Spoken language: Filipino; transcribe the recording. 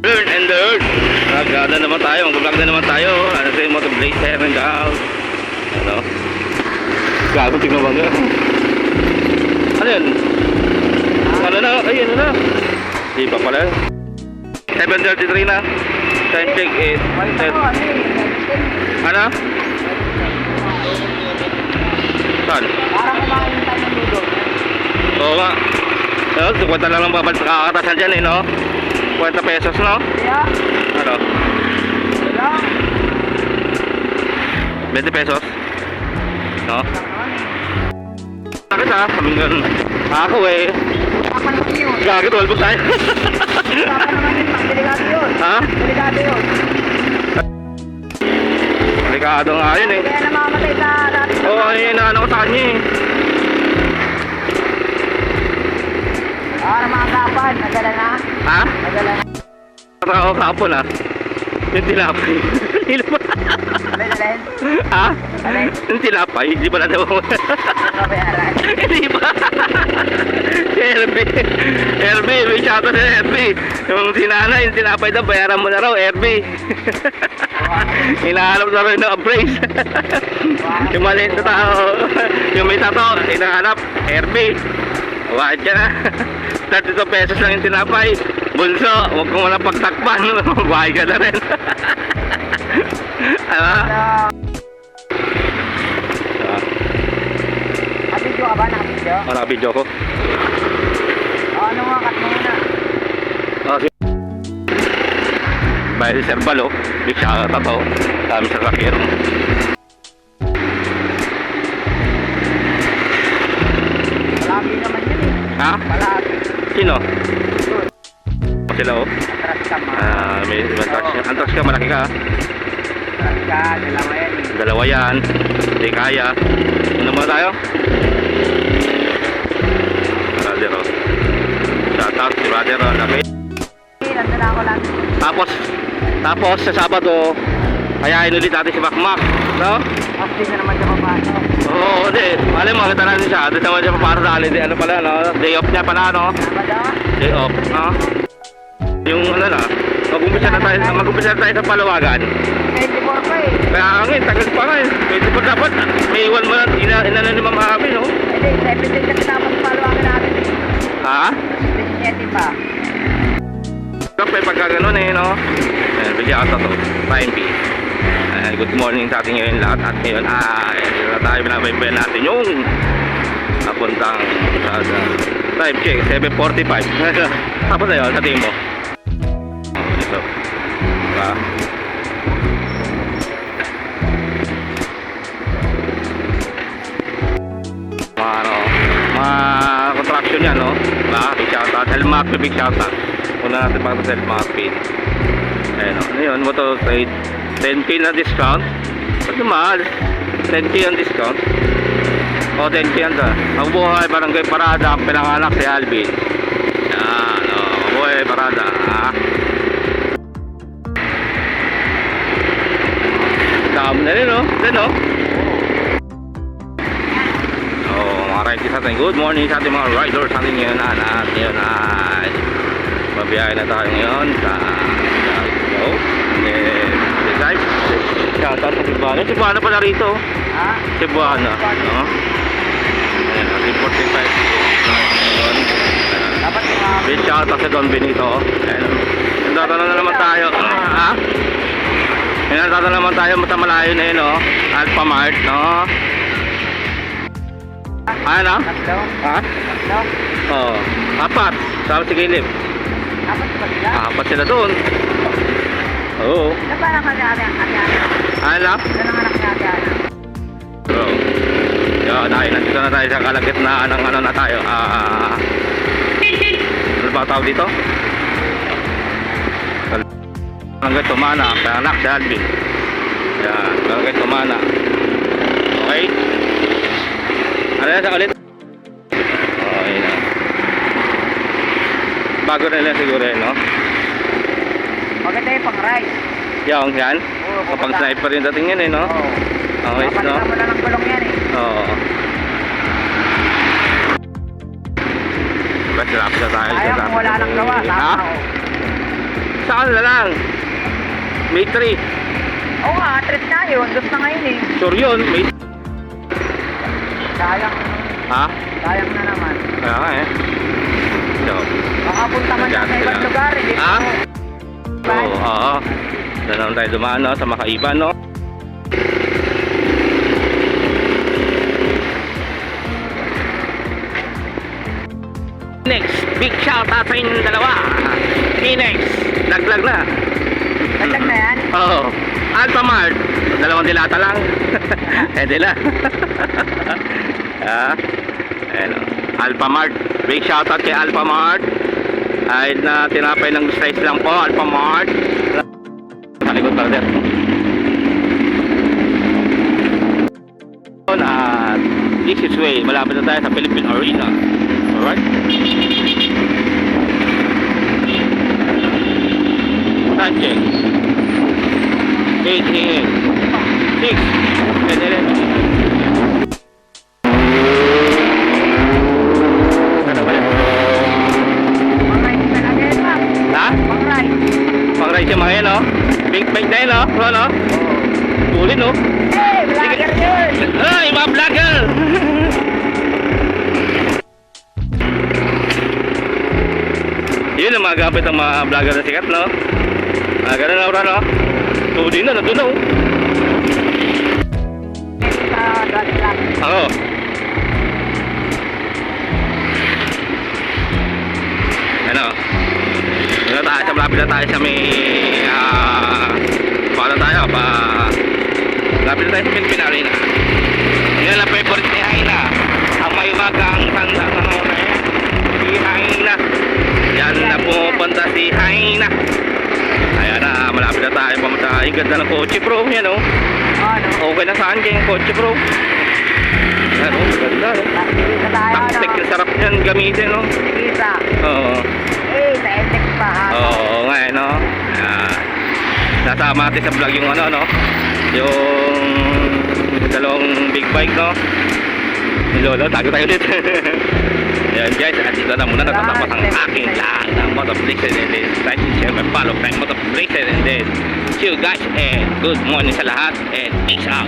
Learn and learn. Nagada naman tayo, mag-vlog na naman tayo. Ano sa'yo, motor blazer and out. Ano? Gago, tignan ba nga? Ano yan? Ano na? Ay, ano na? Di pa pala. 7:33 na. Time check is... Ano? Saan? Parang kumain tayo ng ludo. Oo nga. Ayun, 50 lang ang babal sa kakatasan dyan eh, no? 50 pesos, no? Kaya, Ano? wala. 20 pesos? No? Lang naman eh. Bakit ha? Kaming ganun. Ako eh. Usapan naman yun. Gagi, 12 tayo. Usapan naman yun. Delikado yun. Ha? Delikado yun. Delikado nga yun eh. Kaya namamatay sa natin. Oo, ano yung inaano ko sa kanya eh. Para mga kapan. Nadala na. Ha? Nadala na. Ako kapon ha. Yung tinapay. Alay, alay. Ha? Alay. Yung tinapay, hindi ba na daw? Kabayaran. Hindi ba? RB, may shoutout na RB. Yung sinana, yung tinapay daw, bayaran mo na raw, RB. Hinahanap na rin ng appraise. Yung maliit na tao, yung may tato, hinahanap, RB. Wahid ka na. 32 pesos lang yung tinapay. Bunso, huwag kong walang pagtakpan. Wahid ka na rin. Ano? Nakabidyo ka ba? Nakabidyo? Nakabidyo ko. Ano nga, cut mo muna. Bahay si Sir Balo, big shoutout ako. Dami sa kakiro. Malaki naman yun eh. Ha? Malaki. Sino? Sila oh. Atras ka ma. May antrax ka, malaki ka. Atras ka, dalawa yan eh. Dalawa yan. Hindi kaya. Ano muna tayo? Brother oh. Shoutout si Brother oh. Nandun ako lang. Tapos sa Sabado, kayain ulit natin si Makmak. No? After na naman siya papasok. Oo, hindi. Alam mo, kita natin siya. Dito naman siya paparasali. Ano pala, no? Day off niya pala, no? Tama daw? Day off, no? Yung ano na, mag-umpisa na tayo sa Palawagan. 24 pa eh. Kaya nga, tagal pa nga eh. Pwede pa dapat, may iwan mo na, inano ni Ma'am Happy, no? Hindi, 17 na tinapos paluwagan natin eh. Ha? 17 pa. May pagka ganun eh, no? Ayan, bigyan ka to. Prime B. Ayan, good morning sa ating ngayon lahat. At ngayon, ito na tayo, binabaybayan natin yung napuntang sa time check, 7:45. Tapos na yun, sa tingin mo. Ito. Diba? Mga contraction yan, no? Diba? Big shoutout. Helmark, big shoutout. Una natin para sa Helmark. Ayan, ano yun? Motor trade. 10k na discount. Ba't mahal? 10k ang discount. O, 10k yan da. Mabuhay, Barangay Parada. Ang pinanganak si Alvin. Yan, o. Mabuhay, Parada. Ha? Dami na rin, no? Then, no? Mga riders natin. Good morning sa ating mga riders natin ngayon. At ngayon ay mabiyahe na tayo ngayon sa drive. Shoutout sa Cebuano. Cebuano pala rito. Ha? Cebuano. No? Ayan, 45. Ngayon. Dapat mga... Big shoutout sa Don Benito. Ayan. Nandito na naman tayo. Ha? Nandito na naman tayo sa malayo na yun, no? Alpha Mart, no? Ano? Tatlo? Ha? Tatlo? Oo. Apat. Sama si Caleb. Dapat ba sila? Apat sila doon. Oo. Ano ba ang ate-ate? Ano? Ano ang anak ni ate-ate? Oo. Yan, nandito na tayo sa kalagitnaan ng ano na tayo. Ano ba tawag dito? Hanggang Tumana. Kaya anak si Alvin. Yan. Hanggang Tumana. Okay? Ano yan sa ulit? Okay na. Bago na lang siguro yun, no? Maganda yung pang-ride. Yung yan? Oo, Kapag sniper yung dating yan eh, no? Oo. Okay, no? Papalitan mo na ng gulong yan eh. Oo. Basta lapis na tayo. Ayaw kung wala nang gawa. Ha? Tama ako. Saan na lang? May 3. Oo nga, trip na yun. Doon na ngayon eh. Sure yun. May... Sayang. Ha? Sayang na naman. Kaya nga eh. So, Makapunta man lang sa ibang lugar. Hindi Ha? ko. oo. Doon naman tayo dumaan, no? Sa Makaiban, no? Next, big shout out sa inyong dalawa. Phoenix, laglag na. Laglag na yan. Oo. Alpha Mart, dalawang dilata lang. Hindi na. Ayan o. Alpha Mart, big shout out kay Alpha Mart. Ay na tinapay ng slice lang po, Alpha Mart. Malikot brother. At this is way, malapit na tayo sa Philippine Arena. Alright? Time check. 8 a.m. 6. 10 a.m. Ano ba yan? Pang-ride ka na din, ma'am. Ha? Pang-ride. Pang-ride siya mga yan, no? Big bike na yun, no? Bro, no? Tuloy, no? Hey, vlogger yun. Ay, mga vlogger! Yun ang mga gamit ng mga vlogger na sikat, no? Ganun na, bro, no? Tuloy na, nandun, no? Sa gas lang. Ako. Ano? Ano tayo? Sa malapit na tayo sa may... paano tayo? Malapit na tayo sa Philippine Arena. Yan ang favorite ni Haina. Ang may magang tanda na naman eh. Si Haina. Yan na pupunta si Haina. Ayan na, malapit na tayo. Pumunta. Ang ganda ng kotse, bro. Yan, oh. Ano? Okay na saan kayong kotse, bro? Yan, oh. Ganda, oh. Nakikita tayo, Taktik ano? na sarap yan gamitin, no? Nakikita. Oo. Eh, na-FX pa, ha? Oo nga, eh, no? Nasama natin sa vlog yung ano, no? Yung dalawang big bike, no? Ni Lolo, tago tayo ulit. Ayan guys, at dito na muna natatapos ang aking lahat ng motorblazer and then like and share and follow my motorblazer and then see you guys and good morning sa lahat and peace out.